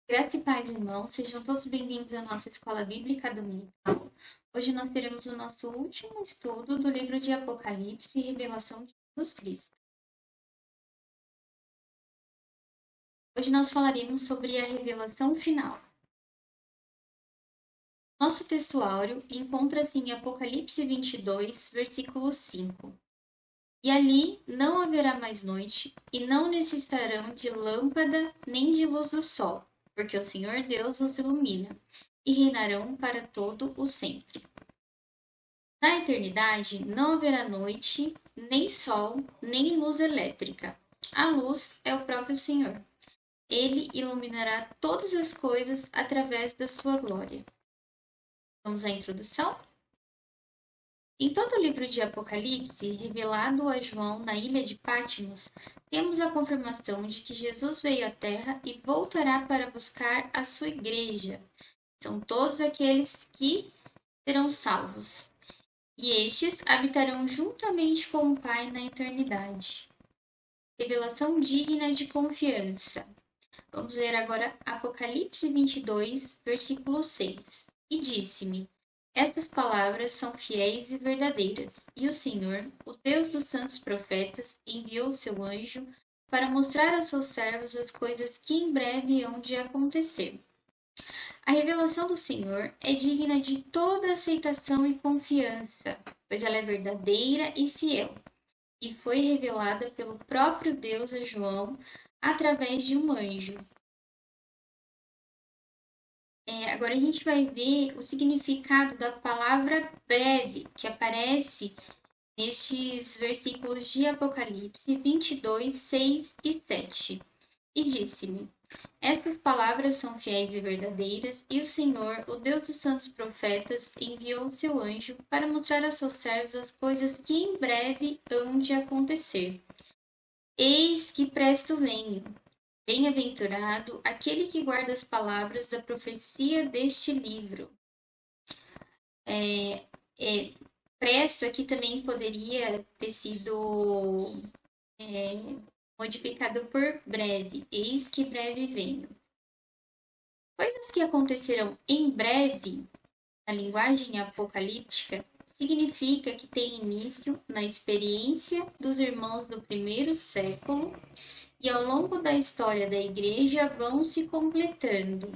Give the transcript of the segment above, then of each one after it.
Graça e paz, irmãos, sejam todos bem-vindos à nossa escola bíblica dominical. Hoje nós teremos o nosso último estudo do livro de Apocalipse e Revelação de Jesus Cristo. Hoje nós falaremos sobre a revelação final. Nosso textuário encontra-se em Apocalipse 22, versículo 5. E ali não haverá mais noite, e não necessitarão de lâmpada nem de luz do sol, porque o Senhor Deus os ilumina, e reinarão para todo o sempre. Na eternidade não haverá noite, nem sol, nem luz elétrica. A luz é o próprio Senhor. Ele iluminará todas as coisas através da sua glória. Vamos à introdução? Em todo o livro de Apocalipse, revelado a João na ilha de Patmos, temos a confirmação de que Jesus veio à Terra e voltará para buscar a sua igreja. São todos aqueles que serão salvos. E estes habitarão juntamente com o Pai na eternidade. Revelação digna de confiança. Vamos ler agora Apocalipse 22, versículo 6. E disse-me: Estas palavras são fiéis e verdadeiras, e o Senhor, o Deus dos santos profetas, enviou seu anjo para mostrar aos seus servos as coisas que em breve hão de acontecer. A revelação do Senhor é digna de toda aceitação e confiança, pois ela é verdadeira e fiel, e foi revelada pelo próprio Deus a João através de um anjo. Agora a gente vai ver o significado da palavra breve, que aparece nestes versículos de Apocalipse 22, 6 e 7. E disse-me: Estas palavras são fiéis e verdadeiras, e o Senhor, o Deus dos santos profetas, enviou o seu anjo para mostrar aos seus servos as coisas que em breve hão de acontecer. Eis que presto venho. Bem-aventurado aquele que guarda as palavras da profecia deste livro. Presto aqui também poderia ter sido modificado por breve. Eis que breve venho. Coisas que acontecerão em breve, na linguagem apocalíptica, significa que tem início na experiência dos irmãos do primeiro século e ao longo da história da igreja vão se completando.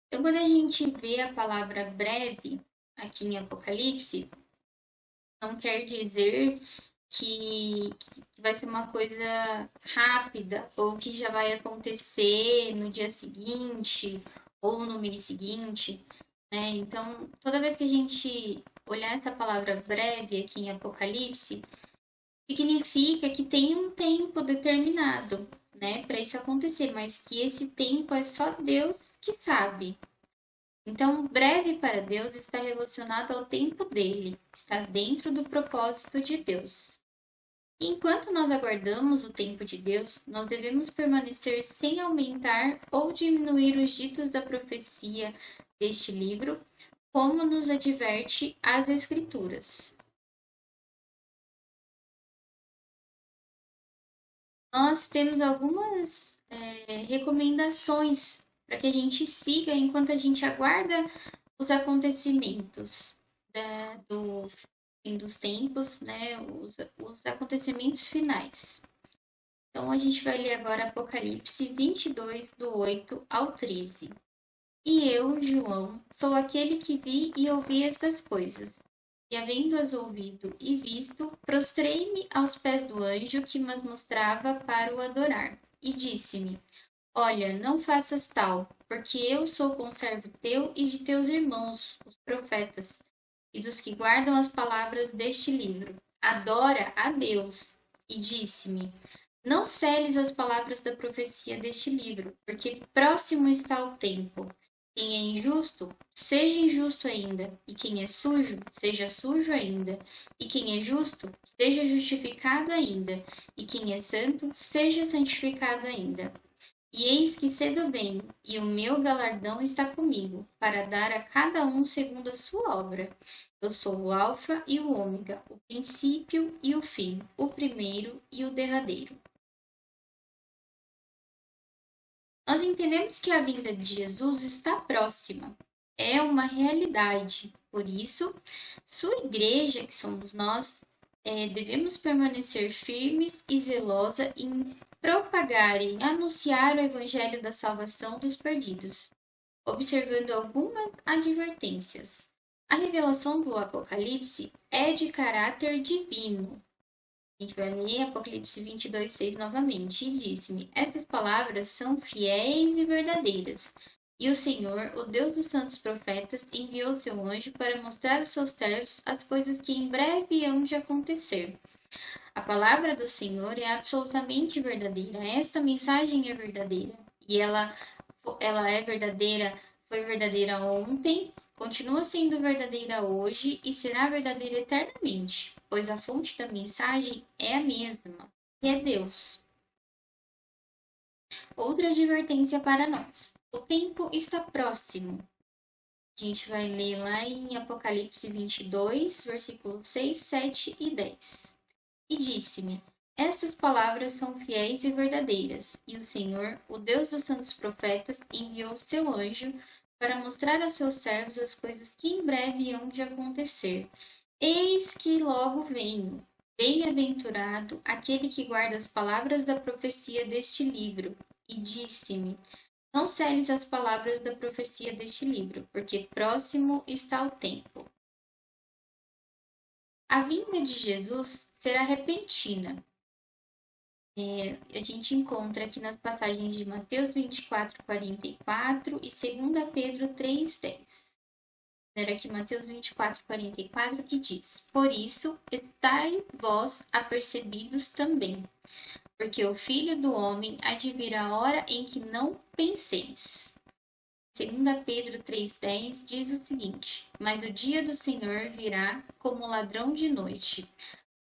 Então, quando a gente vê a palavra breve aqui em Apocalipse, não quer dizer que vai ser uma coisa rápida ou que já vai acontecer no dia seguinte ou no mês seguinte, né? Então, toda vez que a gente olhar essa palavra breve aqui em Apocalipse, significa que tem um tempo determinado, né, para isso acontecer, mas que esse tempo é só Deus que sabe. Então, breve para Deus está relacionado ao tempo dele, está dentro do propósito de Deus. Enquanto nós aguardamos o tempo de Deus, nós devemos permanecer sem aumentar ou diminuir os ditos da profecia deste livro, como nos adverte as Escrituras. Nós temos algumas recomendações para que a gente siga enquanto a gente aguarda os acontecimentos do fim dos tempos, né, os acontecimentos finais. Então, a gente vai ler agora Apocalipse 22, do 8 ao 13. E eu, João, sou aquele que vi e ouvi estas coisas. E havendo-as ouvido e visto, prostrei-me aos pés do anjo que me mostrava para o adorar. E disse-me: Olha, não faças tal, porque eu sou conservo teu e de teus irmãos, os profetas, e dos que guardam as palavras deste livro. Adora a Deus. E disse-me: Não seles as palavras da profecia deste livro, porque próximo está o tempo. Quem é injusto, seja injusto ainda, e quem é sujo, seja sujo ainda, e quem é justo, seja justificado ainda, e quem é santo, seja santificado ainda. E eis que cedo venho, e o meu galardão está comigo, para dar a cada um segundo a sua obra. Eu sou o Alfa e o Ômega, o princípio e o fim, o primeiro e o derradeiro. Nós entendemos que a vinda de Jesus está próxima, é uma realidade. Por isso, sua igreja, que somos nós, devemos permanecer firmes e zelosa em propagar e anunciar o evangelho da salvação dos perdidos, observando algumas advertências. A revelação do Apocalipse é de caráter divino. A gente vai ler Apocalipse 22:6 novamente. E disse-me: Essas palavras são fiéis e verdadeiras. E o Senhor, o Deus dos santos profetas, enviou seu anjo para mostrar aos seus servos as coisas que em breve hão de acontecer. A palavra do Senhor é absolutamente verdadeira. Esta mensagem é verdadeira. E ela é verdadeira, foi verdadeira ontem, continua sendo verdadeira hoje e será verdadeira eternamente, pois a fonte da mensagem é a mesma, que é Deus. Outra advertência para nós: o tempo está próximo. A gente vai ler lá em Apocalipse 22, versículos 6, 7 e 10. E disse-me: Estas palavras são fiéis e verdadeiras, e o Senhor, o Deus dos santos profetas, enviou seu anjo para mostrar aos seus servos as coisas que em breve hão de acontecer. Eis que logo venho. Bem-aventurado aquele que guarda as palavras da profecia deste livro. E disse-me: Não celes as palavras da profecia deste livro, porque próximo está o tempo. A vinda de Jesus será repentina. A gente encontra aqui nas passagens de Mateus 24:44 e 2 Pedro 3:10. Era aqui Mateus 24:44 que diz: Por isso, estai vós apercebidos também, porque o Filho do Homem há de vir a hora em que não penseis. 2 Pedro 3:10 diz o seguinte: Mas o dia do Senhor virá como ladrão de noite,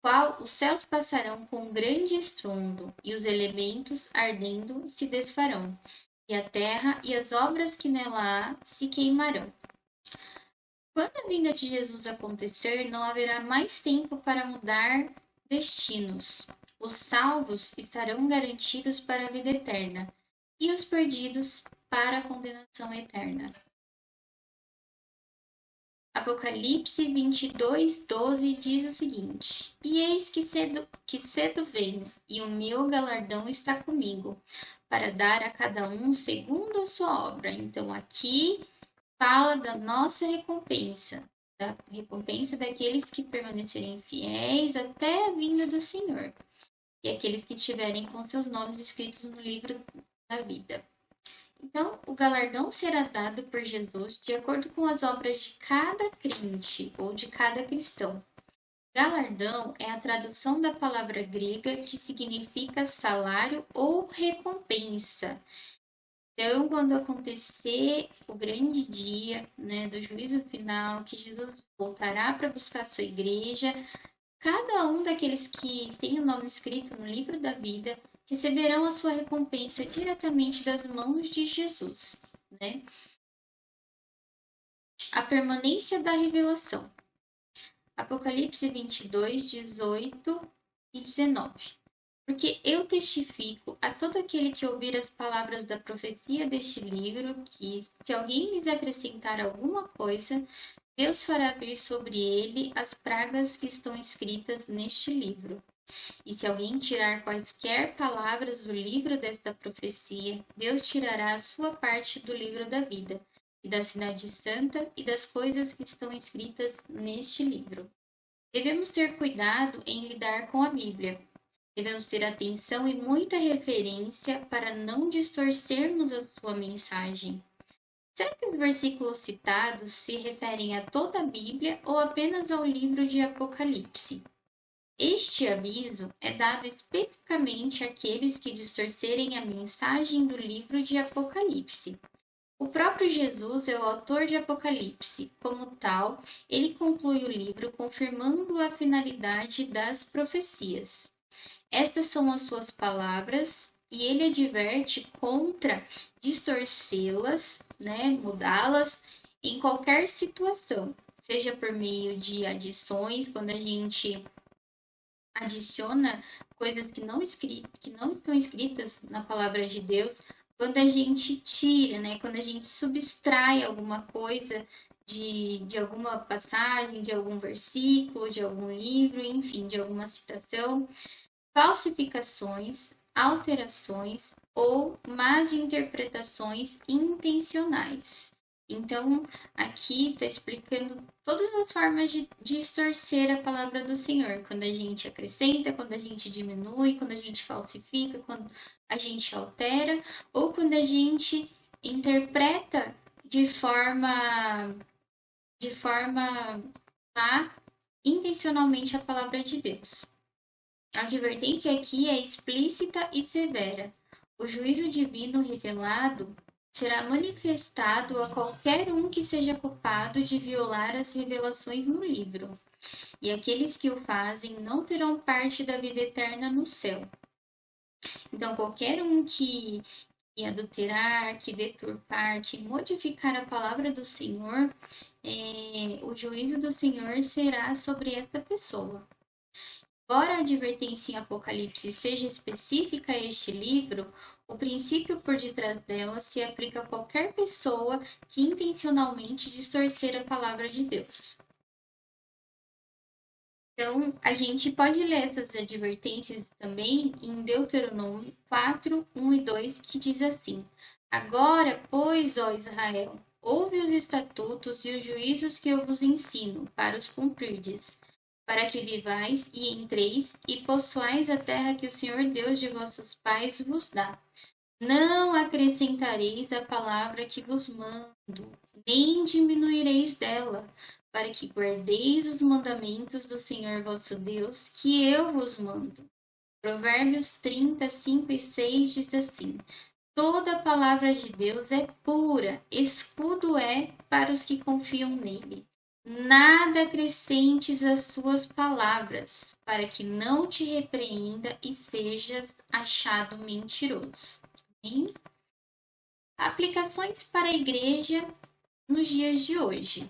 qual os céus passarão com grande estrondo, e os elementos ardendo se desfarão, e a terra e as obras que nela há se queimarão. Quando a vinda de Jesus acontecer, não haverá mais tempo para mudar destinos. Os salvos estarão garantidos para a vida eterna, e os perdidos para a condenação eterna. Apocalipse 22:12 diz o seguinte: E eis que cedo venho, e o meu galardão está comigo, para dar a cada um segundo a sua obra. Então, aqui fala da nossa recompensa, da recompensa daqueles que permanecerem fiéis até a vinda do Senhor, e aqueles que tiverem com seus nomes escritos no livro da vida. Então, o galardão será dado por Jesus de acordo com as obras de cada crente ou de cada cristão. Galardão é a tradução da palavra grega que significa salário ou recompensa. Então, quando acontecer o grande dia, do juízo final, que Jesus voltará para buscar sua igreja, cada um daqueles que tem o nome escrito no livro da vida receberão a sua recompensa diretamente das mãos de Jesus, A permanência da revelação. Apocalipse 22:18 e 19. Porque eu testifico a todo aquele que ouvir as palavras da profecia deste livro, que, se alguém lhes acrescentar alguma coisa, Deus fará vir sobre ele as pragas que estão escritas neste livro. E se alguém tirar quaisquer palavras do livro desta profecia, Deus tirará a sua parte do livro da vida, e da cidade santa, e das coisas que estão escritas neste livro. Devemos ter cuidado em lidar com a Bíblia. Devemos ter atenção e muita reverência para não distorcermos a sua mensagem. Será que os versículos citados se referem a toda a Bíblia ou apenas ao livro de Apocalipse? Este aviso é dado especificamente àqueles que distorcerem a mensagem do livro de Apocalipse. O próprio Jesus é o autor de Apocalipse. Como tal, ele conclui o livro confirmando a finalidade das profecias. Estas são as suas palavras e ele adverte contra distorcê-las, mudá-las em qualquer situação, seja por meio de adições, quando a gente adiciona coisas que não estão escritas na palavra de Deus, quando a gente tira, né? Quando a gente subtrai alguma coisa de alguma passagem, de algum versículo, de algum livro, enfim, de alguma citação, falsificações, alterações ou más interpretações intencionais. Então, aqui está explicando todas as formas de distorcer a palavra do Senhor. Quando a gente acrescenta, quando a gente diminui, quando a gente falsifica, quando a gente altera, ou quando a gente interpreta de forma má, intencionalmente a palavra de Deus. A advertência aqui é explícita e severa. O juízo divino revelado será manifestado a qualquer um que seja culpado de violar as revelações no livro, e aqueles que o fazem não terão parte da vida eterna no céu. Então, qualquer um que adulterar, que deturpar, que modificar a palavra do Senhor, o juízo do Senhor será sobre esta pessoa. Embora a advertência em Apocalipse seja específica a este livro, o princípio por detrás dela se aplica a qualquer pessoa que intencionalmente distorcer a palavra de Deus. Então, a gente pode ler essas advertências também em Deuteronômio 4, 1 e 2, que diz assim: Agora, pois, ó Israel, ouve os estatutos e os juízos que eu vos ensino, para os cumprirdes, para que vivais e entreis e possuais a terra que o Senhor Deus de vossos pais vos dá. Não acrescentareis a palavra que vos mando, nem diminuireis dela, para que guardeis os mandamentos do Senhor vosso Deus, que eu vos mando. Provérbios 30, 5 e 6 diz assim: Toda a palavra de Deus é pura, escudo é para os que confiam nele. Nada acrescentes às suas palavras, para que não te repreenda e sejas achado mentiroso. Amém? Aplicações para a igreja nos dias de hoje.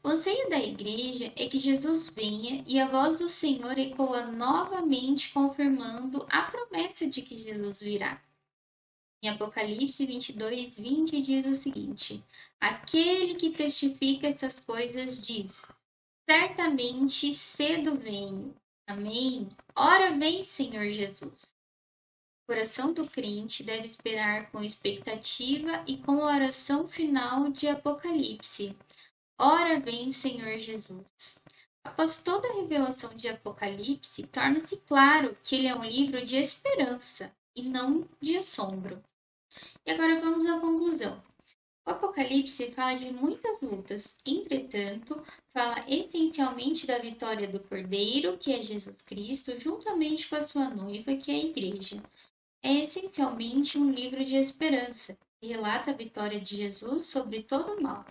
O anseio da igreja é que Jesus venha e a voz do Senhor ecoa novamente, confirmando a promessa de que Jesus virá. Em Apocalipse 22, 20 diz o seguinte: Aquele que testifica essas coisas diz: Certamente cedo venho. Amém. Ora vem, Senhor Jesus. O coração do crente deve esperar com expectativa e com a oração final de Apocalipse. Ora vem, Senhor Jesus. Após toda a revelação de Apocalipse, torna-se claro que ele é um livro de esperança e não de assombro. E agora vamos à conclusão. O Apocalipse fala de muitas lutas, entretanto, fala essencialmente da vitória do Cordeiro, que é Jesus Cristo, juntamente com a sua noiva, que é a Igreja. É essencialmente um livro de esperança, que relata a vitória de Jesus sobre todo o mal.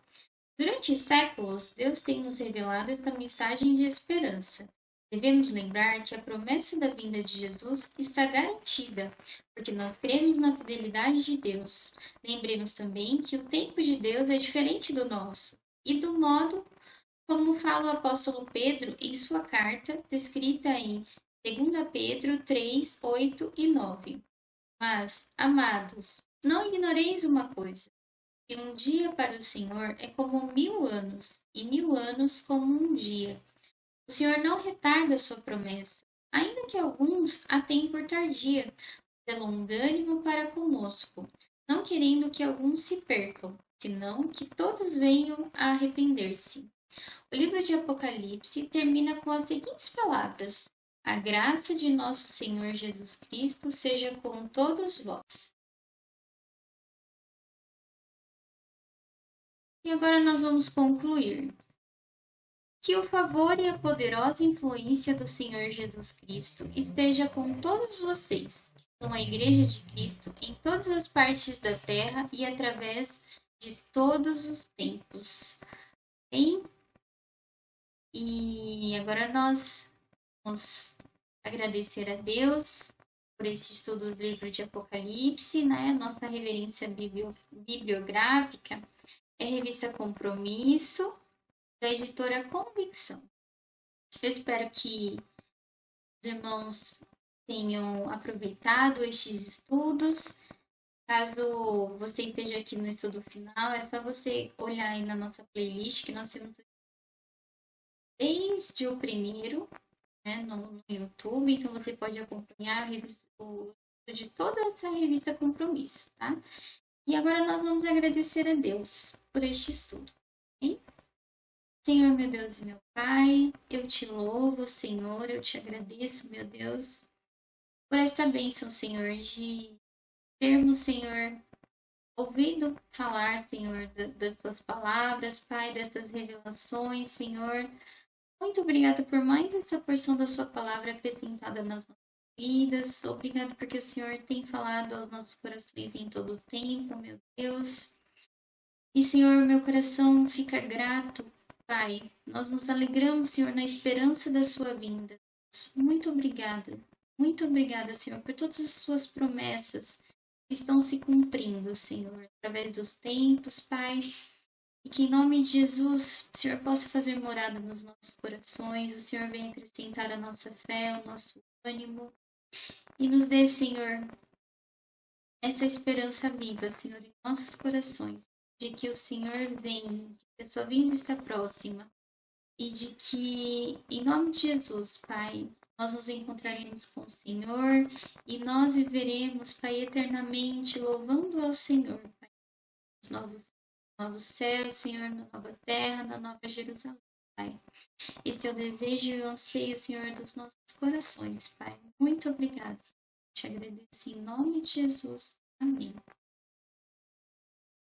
Durante séculos, Deus tem nos revelado esta mensagem de esperança. Devemos lembrar que a promessa da vinda de Jesus está garantida, porque nós cremos na fidelidade de Deus. Lembremos também que o tempo de Deus é diferente do nosso, e do modo como fala o apóstolo Pedro em sua carta, descrita em 2 Pedro 3, 8 e 9. Mas, amados, não ignoreis uma coisa, que um dia para o Senhor é como 1000 anos, e 1000 anos como um dia. O Senhor não retarda sua promessa, ainda que alguns a tenham por tardia, mas é longânimo para conosco, não querendo que alguns se percam, senão que todos venham a arrepender-se. O livro de Apocalipse termina com as seguintes palavras: A graça de nosso Senhor Jesus Cristo seja com todos vós. E agora nós vamos concluir. Que o favor e a poderosa influência do Senhor Jesus Cristo esteja com todos vocês, que são a Igreja de Cristo, em todas as partes da terra e através de todos os tempos. Bem? E agora nós vamos agradecer a Deus por esse estudo do livro de Apocalipse, né? Nossa reverência bibliográfica é a revista Compromisso, da editora Convicção. Eu espero que os irmãos tenham aproveitado estes estudos Caso você esteja aqui no estudo final, é só você olhar aí na nossa playlist que nós temos desde o primeiro, né, no YouTube, então você pode acompanhar o estudo de toda essa revista Compromisso, tá? E agora nós vamos agradecer a Deus por este estudo. Hein? Senhor, meu Deus e meu Pai, eu te louvo, Senhor, eu te agradeço, meu Deus, por esta bênção, Senhor, de termos, Senhor, ouvido falar, Senhor, das tuas palavras, Pai, dessas revelações, Senhor. Muito obrigada por mais essa porção da sua palavra acrescentada nas nossas vidas. Obrigada porque o Senhor tem falado aos nossos corações em todo o tempo, meu Deus. E, Senhor, meu coração fica grato, Pai. Nós nos alegramos, Senhor, na esperança da sua vinda. Muito obrigada. Muito obrigada, Senhor, por todas as suas promessas que estão se cumprindo, Senhor, através dos tempos, Pai. E que em nome de Jesus, o Senhor possa fazer morada nos nossos corações, o Senhor venha acrescentar a nossa fé, o nosso ânimo e nos dê, Senhor, essa esperança viva, Senhor, em nossos corações, de que o Senhor vem, de que a sua vinda está próxima e de que, em nome de Jesus, Pai, nós nos encontraremos com o Senhor e nós viveremos, Pai, eternamente louvando ao Senhor, Pai, os novos céus, Senhor, na nova terra, na nova Jerusalém, Pai. Esse é o desejo e o anseio, Senhor, dos nossos corações, Pai. Muito obrigada. Te agradeço em nome de Jesus. Amém.